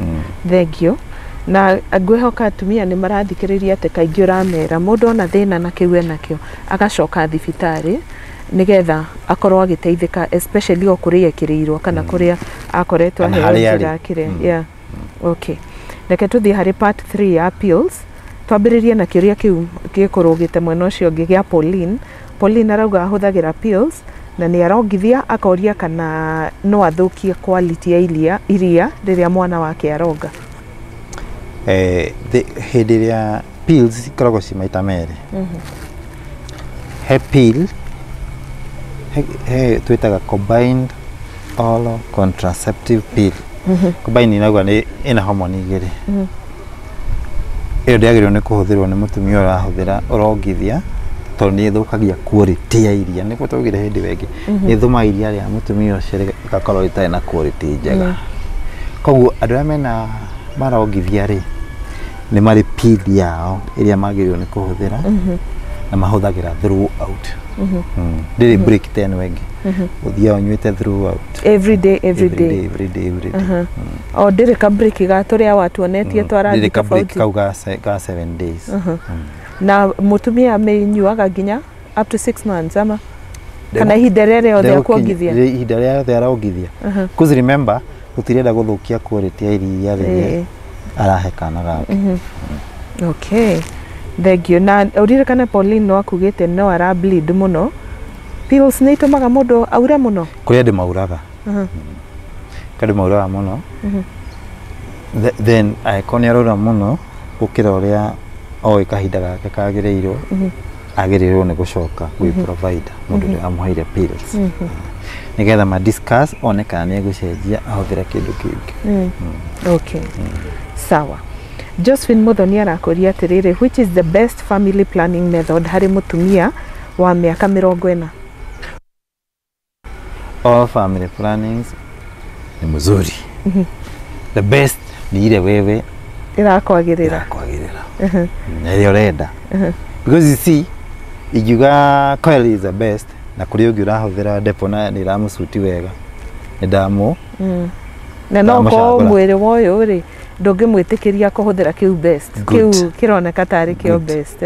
Thank you. Na ngwĩhoka atumia nĩ marathikĩrĩria atĩ kaingĩ ũramera mũndũ ona thĩna na kĩu enakĩo agacoka thibitarĩ nĩgetha akorwo agĩteithĩka, especially o kũrĩa ekĩrĩirwo kana kũrĩa akoretwo aheo njĩra kĩrĩa. Okay. Reke tũthiĩ harĩ part 3 ya pills. Twambĩrĩrie na kĩũria kĩu gĩkũrũgĩte mwena ũcio ũngĩ gĩa Pauline. Pauline arauga ahũthagĩra pills na nĩ arongithia akoria kana no athukie quality ya iria rĩrĩa mwana wake aronga. Hĩndĩ ĩrĩa pills ikoragwo ci maita merĩ. He pill he twĩtaga combined oral contraceptive pill. Combined inagwa nĩ ĩna hormone igĩrĩ. Ĩyo ndĩagĩrĩirwo nĩ kũhũthĩrwo nĩ mũtumia ũrahũthĩra ũrongithia tondũ nĩ ĩthũkagia quality ya iria. Nĩguo twaugire hĩndĩ wengĩ nĩ ĩthũmaga iria rĩa mũtumia ũcio rĩgakorwo rĩtarĩ na quality njega. Koguo andũ arĩa mena marongithia rĩ nĩ marĩ pill yao ĩrĩa magĩrĩirwo nĩ kũhũthĩra na mahũthagĩra throughout. Ndĩrĩ break ten wengĩ ũthiaga ũnyuĩte throughout every day. O ndĩrĩ ka break ga tũrĩa watuonetie twarathi tofauti kau ga 7 days. Na mũtumia amenyuaga nginya up to 6 months ama kana ihinda rĩrĩa yothe akuongithia? Ihinda rĩrĩa yothe arongithia. Because remember gũtirenda gũthũkia quality ya iria rĩrĩa arahe kana gake. Okay. Thengio. Na ũririkane Pauline no akugĩte no ara bleed mũno. Pills nĩ itumaga mũndũ aure mũno? Kũrĩ andũ mauraga. Kandũ mauraga mũno. Then angĩkorwo nĩ araura mũno gũkĩra ũrĩa oĩ kahinda gake kagĩrĩirwo agĩrĩirwo nĩ gũcoka gwĩ provider mũndũ ũrĩa amũheire pills. Nĩgetha ma discuss one kana nĩ egũcenjia ahũthĩre kĩndũ kĩngĩ. Okay. Sawa. Josephine Muthoni arakoria atĩrĩrĩ, which is the best family planning method harĩ mũtumia wa mĩaka 40? All family plannings ni mzuri. The best ni ile wewe irakwagirira. Na ile urenda. Because you see, ijuga Coil is the best na kuri ũngĩ ũrahũthĩra Depo na nĩ ĩramũsuti wega. Nĩ ndamu. Na no ko mwĩrĩ woyũ rĩ ndũngĩmwĩtĩkĩria kũhũthĩra kĩu best. Kĩu kĩroneka tarĩ kĩo best.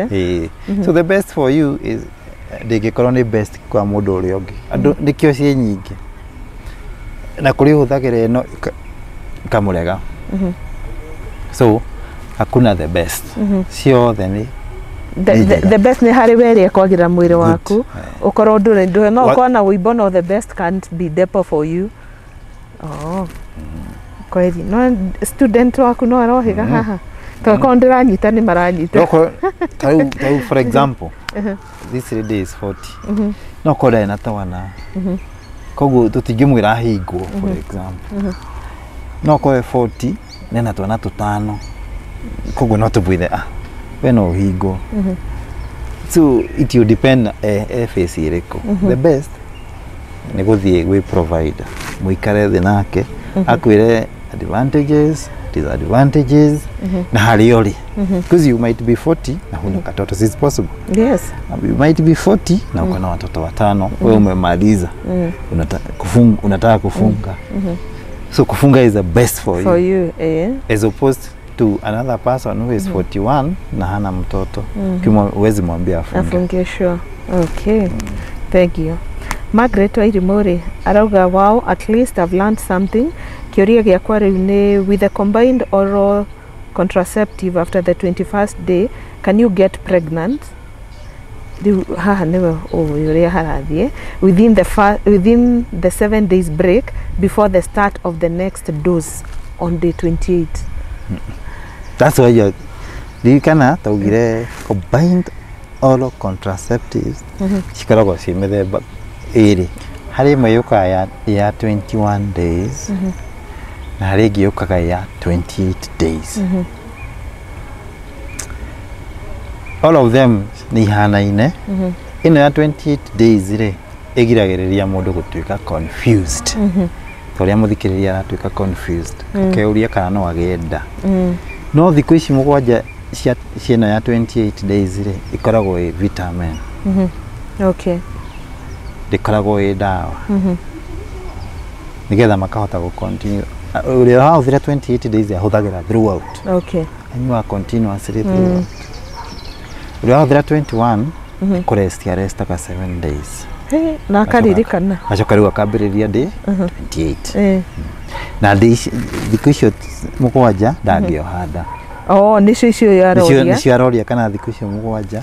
So the best for you is ndĩngĩkorwo nĩ best kwa mũndũ ũrĩa ũngĩ. Andũ nĩkĩo ciĩ nyingĩ. Na kuri ũhũthagĩra ĩno kamũrega. So hakuna the best. Ciothe nĩ the best nĩ harĩ wewe kwagĩra mwĩrĩ waku. Ũkorwo ndũrĩ no ũkorwo na wĩimbo no the best can't be Depo for you. Oh. Kweli no student waku no arohiga haha. Twakorwo ndĩranyita nĩ maranyita. Tau for example. This lady is 40. No koda ina tawana. Koguo tutingĩmwĩra hingwo for example. No koe 40 nena twana tutano. Koguo no tubwire we no hingo. So it will depend face iriko. The best nĩ gũthiĩ gwĩ provider. Mũikare thĩ nake akwĩre advantages, disadvantages na hali ori. Because you might be 40 na huna katoto, is possible. Yes. You might be 40 na uko na watoto watano, wewe umemaliza. Unataka kufunga. So kufunga is the best for you. As opposed to another person who is 41 na hana mtoto. Huwezi mwambia afunge. Afunge, sure. Okay. Thank you. Margaret Wairimori arauga, wow, at least I've learned something. Kĩũria gĩakwa rĩu nĩ, with the combined oral contraceptive after the 21st day, can you get pregnant? Rĩu haha nĩwe ũrĩa harathiĩ. Within the 7 days break before the start of the next dose on day 28. That's why you kana taugire combined oral contraceptives cikoragwo ci mĩthemba ĩrĩ. Harĩ ĩmwe yũkaga ya 21 days na harĩ ĩngĩ yũkaga ya 28 days. All of them ni ihanaine. Ĩno ya 28 days rĩ ĩgiragĩrĩria mũndũ gũtuĩka confused. Tũrĩa mũthikĩrĩria aratuĩka confused. Akeuria kana no agĩe nda. No thikũ ici mũgwanja ciĩno ya 28 days rĩ ikoragwo ĩ vitamin. Okay. Ndikoragwo ĩ ndawa. Nigetha makahota gũ continue. Ũrĩa wahũthĩra 28 days ahũthagĩra throughout. Okay. Anyua continuously throughout. Ũrĩa wahũthĩra 21 kũrest aka 7 days. Na akaririkana. Acoka rĩu akambĩrĩria day 28. Na thikũ icio mũgwanja ndangĩoha nda. Oh, nicio icio yaroria. Nicio aroria kana thikũ icio mũgwanja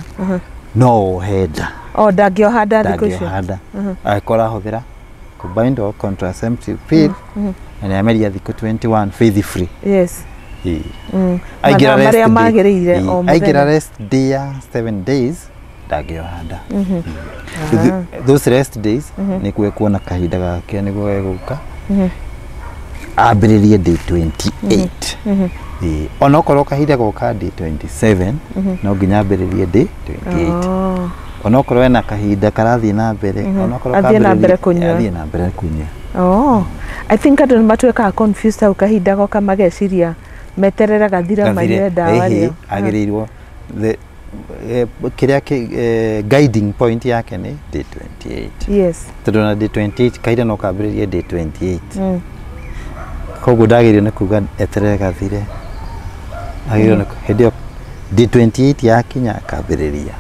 no ohe nda. O ndangĩohanda thikũ icio. Ndangĩohanda. Akora hũthĩra combined or contraceptive pill. Na nĩameria thikũ 21 faith free. Yes. Aingĩra rest marĩa magĩrĩire o mũthenya. Aingĩra rest day 7 days ndangĩohanda. Those rest days nĩ kuona kahinda gake nĩguo gegũka. Ambĩrĩrie day 28. Ona okorwo kahinda goka day 27 no nginya ambĩrĩrie day 28. Ona okorwo ena kahinda karathiĩ na mbere, ona okorwo athiĩ na mbere kũnyua. Athiĩ na mbere kũnyua. I think andũ nĩmatuĩkaga confused au kahinda goka mageciria meterera gathira manyue ndawa rĩo. Agĩrĩirwo kĩrĩa guiding point yake nĩ day 28. Yes. Tondũ na day 28 kahinda no kambĩrĩrie day 28. Koguo ndagĩrĩirwo nĩ kuga eterere gathire. Agĩrĩirwo hĩndĩ ĩyo day 28 yakinya akambĩrĩria.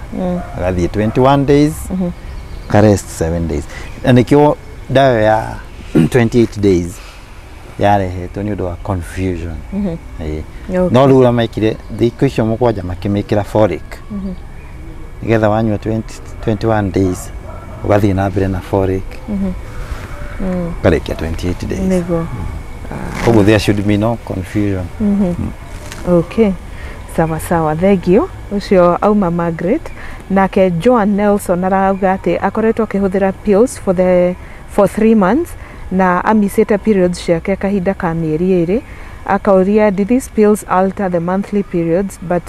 Agathiĩ 21 days, karest 7 days. Na nĩkĩo ndawa ya 28 days yarehetwo nĩ ũndũ wa confusion. No rĩu ũramekire thikũ icio mũgwanja makĩmĩkĩra folic. Nĩgetha wanyua 21 days ũgathiĩ na mbere na folic. Ũkarĩkia 28 days. Nĩguo. Koguo there should be no confusion. Okay. Sawa sawa, thank you. Ucio auma Margaret. Nake Joan Nelson arauga atĩ akoretwo akĩhũthĩra pills for 3 months na amisĩte periods ciake kahinda ka mĩeri 2. Akauria, did these pills alter the monthly periods, but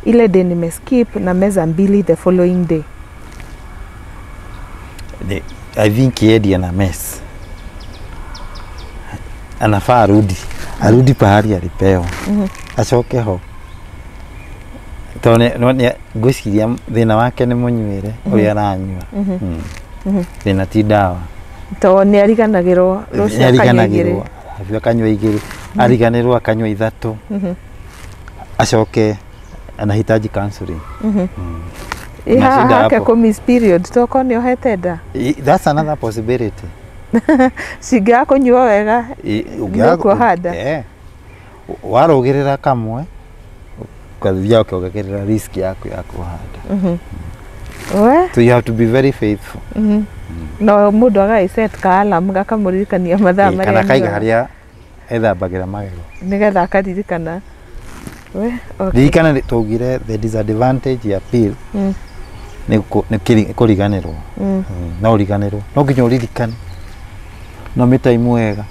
ile day nimeskip na meza 2 the following day. I think yedi ana mess. Anafaa arudi pahali alipewa. Acoke ho. Tone ngwiciria thina wake nĩ mũnyuĩre ũrĩa aranyua. Thina ti ndawa. To nĩ ariganagĩrwo rũciũ akanyua 2. Akanyua 2, ariganĩrwo akanyua 3. Acoke anahitaji counseling. Hake kumiss period toko nĩ ohete nda. That's another possibility. Singa kũnyua wega nĩkuohanda. Warũgĩrĩra kamwe ukathia ukiongerera risk yako ya kuhanda. So you have to be very faithful. No mũndũ agaiset ka alarm gakamũririkania mathaa marĩa kana kaiga harĩa ethambagĩra magego nĩgetha akaririkana. Ririkana tugire the disadvantage ya pill nĩ kũriganĩrwo. No ũriganĩrwo no nginya ũririkane no mĩtaimu wega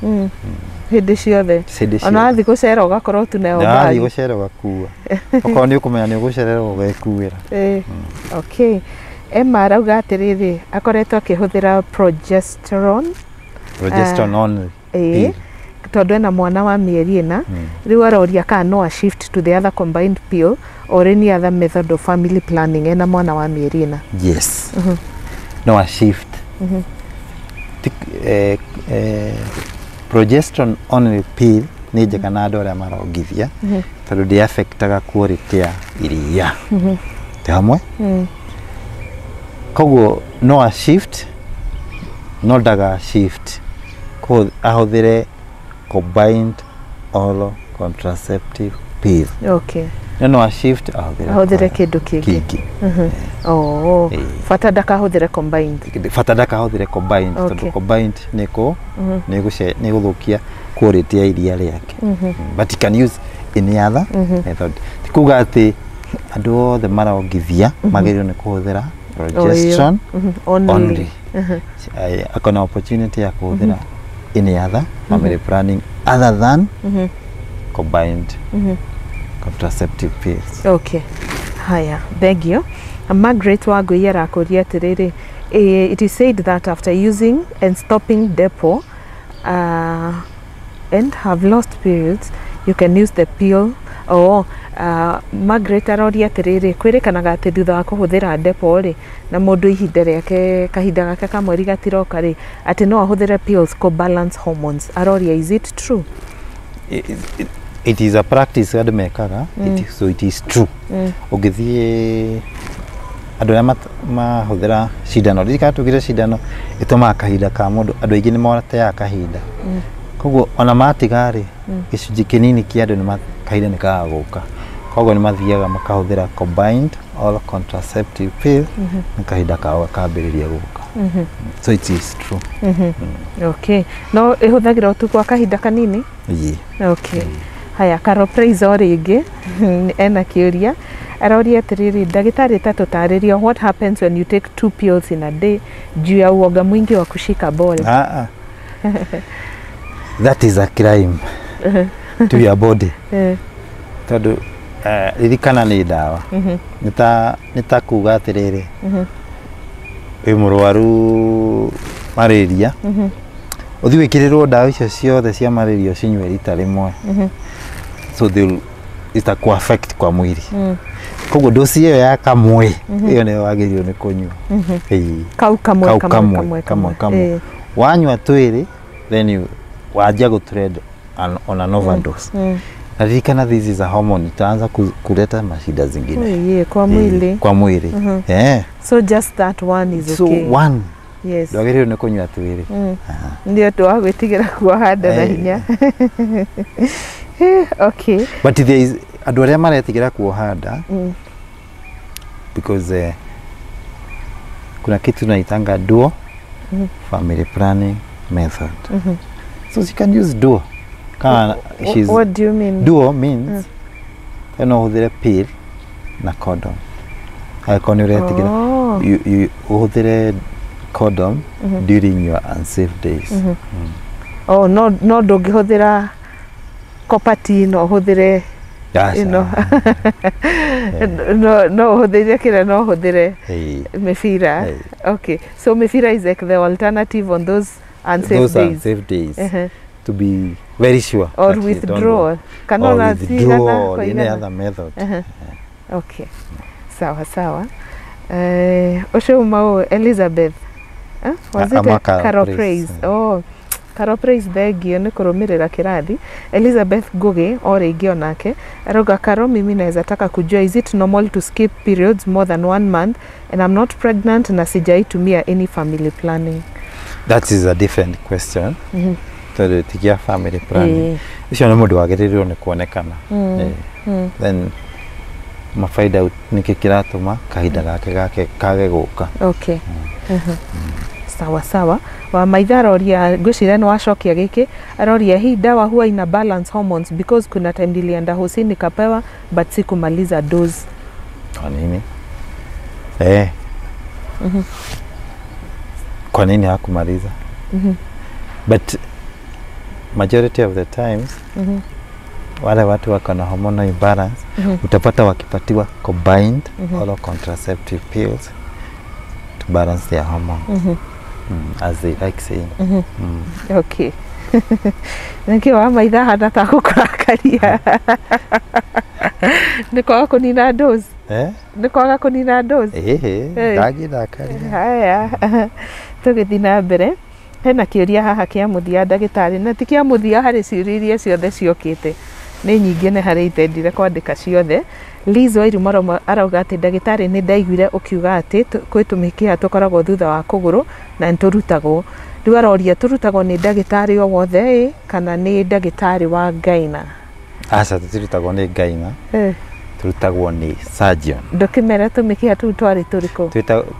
hĩndĩ ciothe. Ona thikũ gũcera ũgakorwo tu nayo mbagi. Thikũ gũcera ũgakua. Okorwo nĩ ũkũmenya nĩ ũgũcererwo ũgekuĩra. Okay. Emma arauga atĩrĩrĩ akoretwo akĩhũthĩra progesterone only. Tondũ ena mwana wa mĩeri 4. Rĩu aroria kana no a shift to the other combined pill or any other method of family planning ena mwana wa mĩeri 4. Yes. No a shift. Progesterone only pill nĩ njega na andũ arĩa marongithia tondũ ndĩ affectaga quality ya iria. Te hamwe? Koguo no a shift no ndaga shift ahũthĩre combined oral contraceptive pill. Okay. No a shift ahũthĩre kĩndũ kĩngĩ. Bata ndakahũthĩre combined. Bata ndakahũthĩre combined tondũ combined nĩ gũthũkia quality ya iria rĩake. But you can use any other method. Tikuga atĩ andũ othe marongithia magĩrĩirwo nĩ kũhũthĩra progesterone only. Akona opportunity ya kuhũthĩra any other family planning other than combined contraceptive pills. Okay. Haya, thank you. Margaret Wangui arakuria atĩrĩrĩ, it is said that after using and stopping Depo and have lost periods, you can use the pill. Margaret aroria atĩrĩrĩ, kwĩrĩkanaga atĩ thutha wa kũhũthĩra Depo rĩ na mũndũ ihinda rĩake kahinda gake ka mweri gatiroka rĩ atĩ no ahũthĩre pills ko balance hormones. Aroria, is it true? It is a practice andũ mekaga. So it is true. Ũngĩthiĩ andũ arĩa mahũthĩra cindano ririkana tugire cindano ĩtũmaga kahinda ka mũndũ andũ aingĩ nĩ moteaga kahinda. Koguo ona matiga rĩ gĩcunjĩ kĩnini kĩa andũ kahinda nĩ kaga gũka. koguo nĩ mathiaga makahũthĩra combined oral contraceptive pill na kahinda kao gakambĩrĩria gũka. So it is true. Okay. No ĩhũthagĩra tu kwa kahinda kanini? Okay. Haya, Karopraise o rĩngĩ ena kĩũria aroria atĩrĩrĩ, ndagĩtarĩ tatũtarĩria what happens when you take 2 pills in a day juu ya uoga mwingi wa kushika ball. That is a crime to your body. Tondũ ririkana nĩ ndawa. Nĩ ta kuga atĩrĩrĩ, wĩ mũrwaru malaria, ũthiĩ wĩkĩrĩrwo ndawa icio ciothe cia malaria ũcinyue rita rĩmwe. So ita ku affect kwa mwili. Koguo dosi ĩyo ya kamwe ĩyo nĩ wagĩrĩirwo nĩ kũnyua. Kau kamwe. Wanyua twĩrĩ, then you wajia gũtrend on an overdose. Na ririkana this is a hormone, itaanza kuleta mashida zingine. Kwa mwili. So just that one is okay. So one. Yes. Ndwagĩrĩirwo nĩ kũnyua twĩrĩ. Ndio twagwĩtigĩra kuohanda na hinya. Okay. But there is andũ arĩa maretigĩra kuohanda because kuna kitu naitanga dual family planning method. So she can use dual. What do you mean? Dual means ũhũthĩre pill na condom. Angĩkorwo nĩ ũretigĩra ũhũthĩre condom during your unsafe days. No ndũngĩhũthĩra copper no ũhũthĩre no ũhũthĩre kĩrĩa no ũhũthĩre mĩbira. Okay, so mĩbira is like the alternative on those unsafe days. To be very sure. Or withdrawal. Or withdrawal, any other method. Okay, sawa. Ũcio uma Elizabeth. Was it Karopraise? Oh, Karopraise thengio nĩ kũrũmĩrĩra Kirathi. Elizabeth Ngugi o rĩngĩ onake aroga Karo, mimi naweza taka kujua, is it normal to skip periods more than 1 month and I'm not pregnant na sijaitumia any family planning? That is a different question. Tondũ tikia family planning ũcio nĩ mũndũ wagĩrĩirwo nĩ kuonekana. Then mafaida nĩkĩ kĩratũma kahinda gake kage gũka. Okay. Sawa. Wa maithara oria ngwĩciria nĩ wacokia gĩkĩ aroria hii dawa huwa ina balance hormones because kuna time nilienda hosi nikapewa but sikumaliza dose. Kwa nini? Kwa nini hakumaliza? But majority of the times wale watu wako na hormonal imbalance utapata wakipatiwa combined oral contraceptive pills to balance their hormone. As they like saying. Okay. Nĩkĩo wa maitha hana ta gũkũrakaria. Nĩ kwaga kũnina dose. Nĩ kwaga kũnina dose. Ndangĩrakaria. Haya. Tũgĩthiĩ na mbere. Hena kĩũria haha kĩa mũthia ndagĩtarĩ, na ti kĩa mũthia harĩ ciũria iria ciothe ciũkĩte. Nĩ nyingĩ nĩ harĩ itendire kwandĩka ciothe. Liz Wairumaro arauga atĩ ndagĩtarĩ nĩ ndaiguire ũkiuga atĩ kwĩ tũmĩkiha tũkoragwo thutha wa kũgũrũ na nĩtũrutagwo. Rĩu aroria tũrutagwo nĩ ndagĩtarĩ o wothe kana nĩ ndagĩtarĩ wa ngaina? Aca tũtirutagwo nĩ ngaina. Tũrutagwo nĩ surgeon. Ndũkĩmera tũmĩkiha tũu twarĩ tũrĩkũ?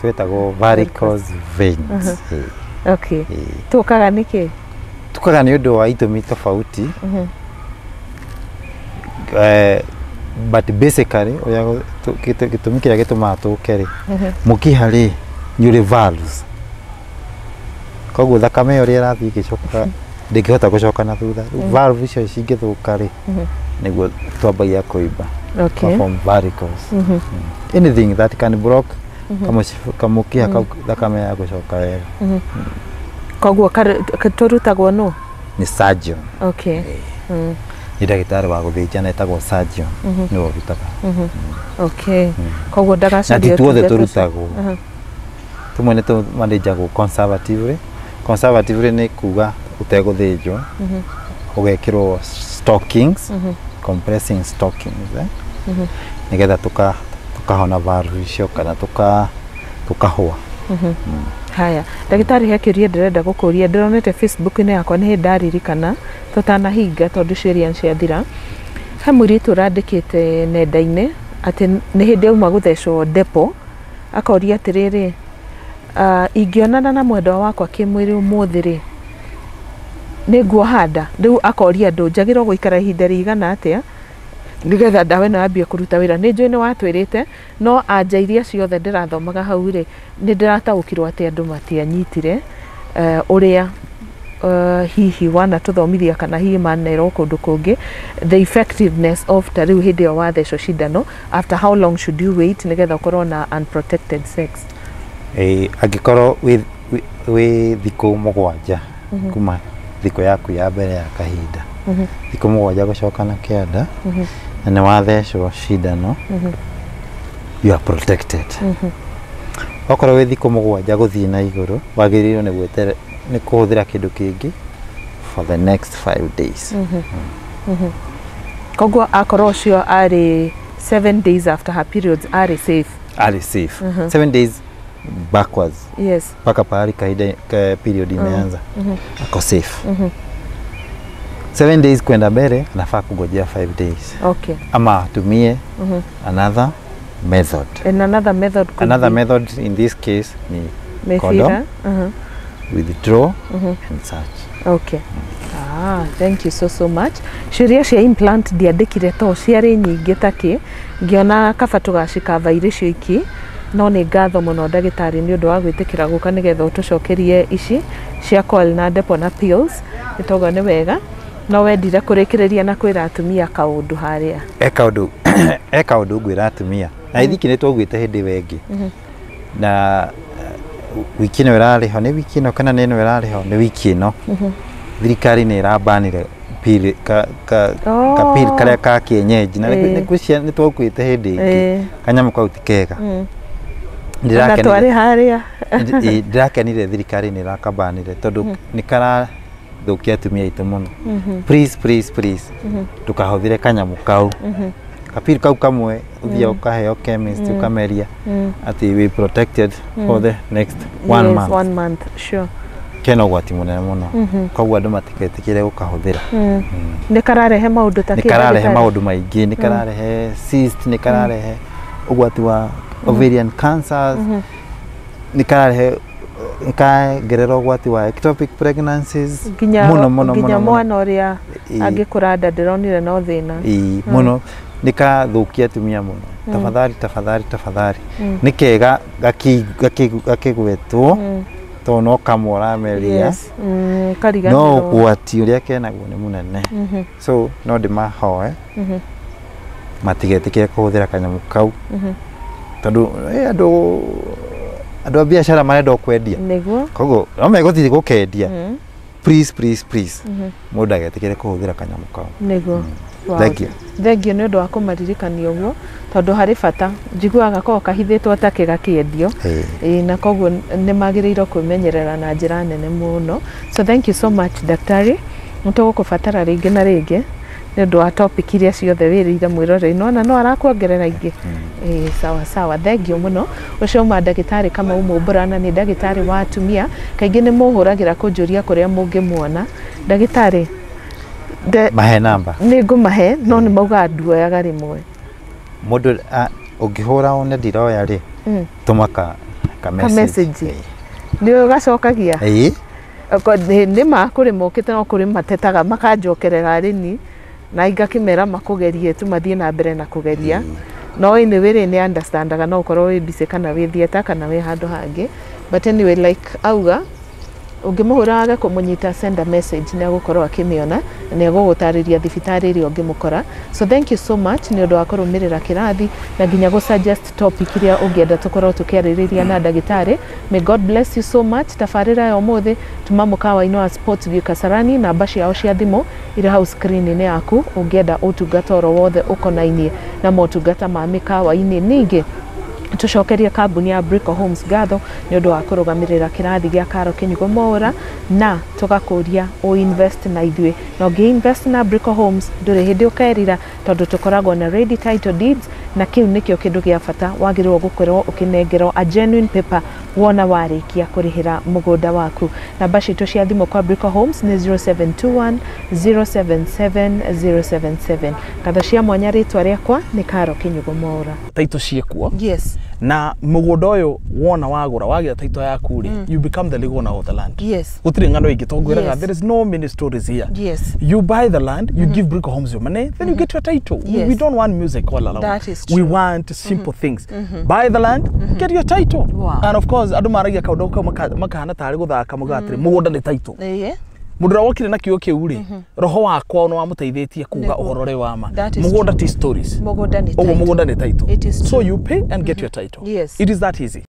Twĩtagwo varicose veins. Okay. Tũkaga nĩkĩ? Tũkaga nĩ ũndũ wa itũmi tofauti. But basically gĩtũmi kĩrĩa gĩtũmaga tũke-rĩ, mũkiha rĩ nĩ ũrĩ valves. Koguo thakame ũrĩa ĩrathiĩ ĩgĩcoka ndĩngĩhota gũcoka na thutha. Valve icio cingĩthũka-rĩ nĩguo twambagia kũimba. From varicose. Anything that can block kamũkiha kau thakame ya gũcoka wega. Koguo tũrutagwo nũ? Nĩ surgeon. Okay. Nĩ ndagĩtarĩ wa gũthĩnjana etagwo surgeon nĩwe ũrutaga. Okay. Koguo ndagacaria. Na ti tuothe tũrutagwo. Tumwe nĩ tũmanĩnjagwo conservatively. Conservatively nĩ kuga ũtegũthĩnjwo ũgekĩrwo stockings, compressing stockings nĩgetha tukahona valve icio kana tukahũa. Haya, ndagĩtarĩ he kĩũria ndĩrenda gũkũria, ndĩronete Facebook-inĩ yakwa nĩ ndarĩrĩkana tũtanahinga tondũ ciũria nĩ ciathira. ha mũirĩtu ũrandĩkĩte nenda-inĩ atĩ nĩ hĩndĩ auma gũthecwo Depo akoria atĩrĩrĩ ingĩonana na mwendwa wakwa kĩmwĩrĩ ũmũthĩ rĩ nĩ nguoha nda. Rĩu akoria andũ njagĩrĩirwo gũikara ihinda rĩigana atĩa nĩgetha ndawa ĩno yambie kũruta wĩra. Nĩ njũĩ nĩ watwĩrĩte no anja iria ciothe ndĩrathomaga hau rĩ nĩ ndĩrataũkirwo atĩ andũ matianyitire ũrĩa hihi wanatũthomithia kana hihi manerwo kũndũ kũngĩ the effectiveness of ta rĩu hĩndĩ ĩyo wathecwo cindano after how long should you wait nĩgetha ũkorwo na unprotected sex. Angĩkorwo wĩ thikũ mũgwanja kuma thikũ yaku ya mbere ya kahinda thikũ mũgwanja gũcoka na kĩanda na nĩ wathecwo cindano you are protected. Okorwo wĩ thikũ mũgwanja gũthiĩ na igũrũ wagĩrĩirwo nĩ kũhũthĩra kĩndũ kĩngĩ for the next 5 days. Koguo akorwo ũcio arĩ 7 days after her periods arĩ safe. 7 days backwards. Yes. Paka pahali kaida period imeanza. Ako safe. 7 days kwenda mbele anafaa kungojea 5 days. Okay. Ama atumie another method. And another method in this case ni condom. Withdraw and such. Okay. Thank you so much. Ciũria cia implant ndiandĩkire to ciarĩ nyingĩ takĩ ngĩona kaba tũgacikava irĩ cio iki no nĩ ngatho mũno ndagĩtarĩ nĩ ũndũ wa gwĩtĩkĩra gũka nĩgetha ũtũcokerie ici cia Coil na Depo na pills. Nĩtauga nĩ wega no wendire kũrĩkĩrĩria na kwĩra atumia kaũndũ harĩa. Eka ũndũ ngwĩra atumia na ithiki nĩ twaugĩte hĩndĩ wengĩ na wiki ĩno ĩrarĩho nĩ wiki ĩno kana nĩ ĩno ĩrarĩho nĩ wiki ĩno thirikari nĩ ĩrabanire pili kapili karĩa ka kĩenyeji na nĩ twaugĩte hĩndĩ ĩngĩ kanyamũ kau ti kega. Ndirakenire thirikari nĩ ĩrakabanire tondũ nĩ karathũkia atumia aitũ mũno. Please ndũkahũthĩre kanyamũ kau. Kapili kau kamwe uthia ukaheo chemist ukameria ati we protected for the next 1 month. Sure. Kena ũgwati mũnene mũno. Koguo andũ matiketikire gũkahũthĩra. Nĩ kararehe maũndũ ta kĩndũ. Nĩ kararehe maũndũ maingĩ, nĩ kararehe cyst, nĩ kararehe ũgwati wa ovarian cancers. Nĩ kararehe ikagerera ũgwati wa ectopic pregnancies. Mũno nginya mwana ũrĩa angĩkũra nda ndĩronire no thĩna. Mũno nĩ kathukia atumia mũno. Tafadhali. Nĩ kega gakĩgwetwo to no kamora meria. No ũgwati ũrĩa kenaguo nĩ mũnene. So no ndĩmahoe matigetikire kũhũthĩra kanyamũ kau tondũ andũ a biacara marenda kwendia. Koguo no megũthiĩ gũkendia. Please mũndũ agetikire kũhũthĩra kanyamũ kau. Thank you nĩ ũndũ wa kũmaririkania ũguo tondũ harĩ bata njiguaga ko kahithĩtwo take gakĩendio na koguo nĩ magĩrĩirwo kwĩmenyerera na njĩra nene mũno. So thank you so much daktari. Nĩtũgũkũbatara rĩngĩ na rĩngĩ nĩ ũndũ wa topic iria ciothe wĩrĩire mwĩrore-inĩ no arakuongerera ingĩ. Sawa thank you mũno. Ũcio ma ndagĩtarĩ Kamau Mumbura na nĩ ndagĩtarĩ wa atumia kaingĩ nĩ mũhũragĩra kũnjũria kũrĩa mũngĩmuona. Ndagĩtarĩ mahe namba nĩ ngũmahe no nĩ mauga nduoyaga rĩmwe. Mũndũ ũngĩhũra one ndiroya rĩ tũma ka message nĩ ũgacokagia. Nĩ makũrĩ mokĩte no kũrĩ matetaga makanjokerera rĩni na ingakĩmera makũgerie tu mathiĩ na mbere na kũgeria. No anyway nĩ understandaga no ũkorwo wĩ busy kana wĩ theater kana wĩ handũ hangĩ but anyway like auga ũngĩmũhũra age kũmũnyita send a message nĩ agũkorwo akĩmĩona na nĩ agũgũtarĩria thibitarĩ ĩrĩa ũngĩmũkora. So thank you so much nĩ ũndũ wa kũrũmĩrĩra Kirathi na nginya gũsuggest topic iria ũngĩenda tũkorwo tũkĩarĩrĩria na ndagĩtarĩ. May God bless you so much. Tabarĩra ya ũmũthĩ tuma mũkawa-inĩ wa Sports View Kasarani namba ciao cia thimũ irĩ hau screen-inĩ yaku ũngĩenda ũtungata oro wothe ũkonainie na motungata ma mĩkawa-inĩ. Ningĩ tucokeria kambuni ya Brico Homes ngatho nĩ ũndũ wa kũrũgamĩrĩra kĩrathi gĩa Karo Kinyugo Mwaura na tũgakũria o invest na ithuĩ na ũngĩ invest na Brico Homes ndũrĩ hĩndĩ ũkerira tondũ tũkoragwo na ready title deeds na kĩu nĩkĩo kĩndũ gĩa bata wagĩrĩirwo gũkorwo ũkĩnengerwo a genuine paper wona warĩkia kũrĩhĩra mũgũnda waku. Namba citũ cia thimũ kwa Brico Homes nĩ 0721 077 077. Ngatho cia mwanya rĩtwa rĩakwa nĩ Karo Kinyugo Mwaura. Taito ciekuo. Yes. Na mũgũnda ũyũ wona wagũra wagia taito yaku rĩ, you become the legal owner of the land. Yes. Gũtirĩ ng'ano ingĩ tongwĩraga there is no many stories here. Yes. You buy the land, you give Brico Homes your money, then you get your title. Yes. We don't want music all along. That is true. We want simple things. Buy the land, get your title. Wow. And of course, andũ maragia kaũndũ kau makahana tarĩ gũthaka mũgatĩrĩ mũgũnda nĩ title. Yeah. Mũndũ wokire na kiugo kĩu rĩ, roho wakwa no wamũteithĩtie kuga ũhoro ũrĩa wa ma. Mũgũnda ti stories. Mũgũnda nĩ title. Mũgũnda nĩ title. It is true. So you pay and get your title. Yes. It is that easy.